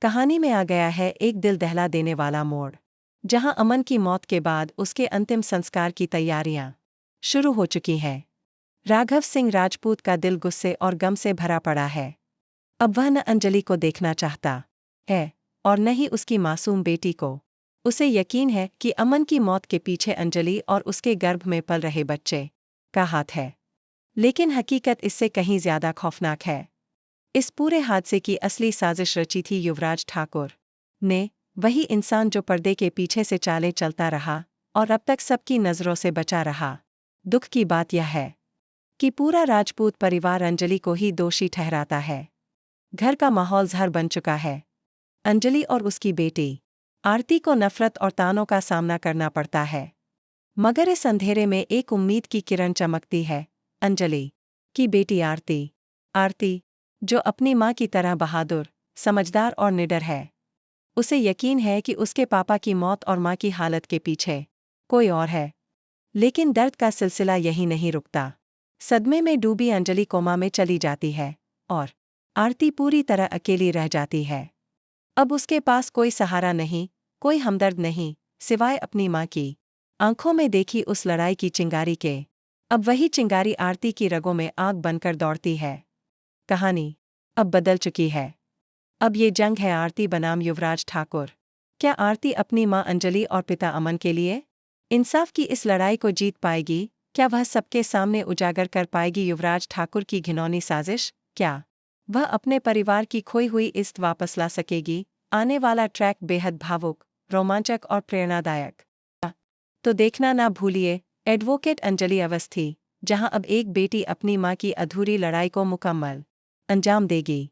कहानी में आ गया है एक दिल दहला देने वाला मोड़, जहां अमन की मौत के बाद उसके अंतिम संस्कार की तैयारियां शुरू हो चुकी हैं। राघव सिंह राजपूत का दिल गुस्से और गम से भरा पड़ा है। अब वह न अंजलि को देखना चाहता है और न ही उसकी मासूम बेटी को। उसे यकीन है कि अमन की मौत के पीछे अंजलि और उसके गर्भ में पल रहे बच्चे का हाथ है। लेकिन हकीकत इससे कहीं ज्यादा खौफनाक है। इस पूरे हादसे की असली साजिश रची थी युवराज ठाकुर ने, वही इंसान जो पर्दे के पीछे से चाले चलता रहा और अब तक सबकी नज़रों से बचा रहा। दुख की बात यह है कि पूरा राजपूत परिवार अंजलि को ही दोषी ठहराता है। घर का माहौल जहर बन चुका है। अंजलि और उसकी बेटी आरती को नफरत और तानों का सामना करना पड़ता है, मगर इस अंधेरे में एक उम्मीद की किरण चमकती है। अंजलि की बेटी आरती, आरती जो अपनी माँ की तरह बहादुर, समझदार और निडर है। उसे यकीन है कि उसके पापा की मौत और माँ की हालत के पीछे कोई और है। लेकिन दर्द का सिलसिला यही नहीं रुकता। सदमे में डूबी अंजलि कोमा में चली जाती है और आरती पूरी तरह अकेली रह जाती है। अब उसके पास कोई सहारा नहीं, कोई हमदर्द नहीं, सिवाय अपनी माँ की आंखों में देखी उस लड़ाई की चिंगारी के। अब वही चिंगारी आरती की रगों में आग बनकर दौड़ती है। कहानी अब बदल चुकी है। अब ये जंग है आरती बनाम युवराज ठाकुर। क्या आरती अपनी मां अंजलि और पिता अमन के लिए इंसाफ की इस लड़ाई को जीत पाएगी? क्या वह सबके सामने उजागर कर पाएगी युवराज ठाकुर की घिनौनी साजिश? क्या वह अपने परिवार की खोई हुई इज्जत वापस ला सकेगी? आने वाला ट्रैक बेहद भावुक, रोमांचक और प्रेरणादायक तो देखना ना भूलिए। एडवोकेट अंजलि अवस्थी, जहां अब एक बेटी अपनी मां की अधूरी लड़ाई को मुकम्मल अंजाम देगी।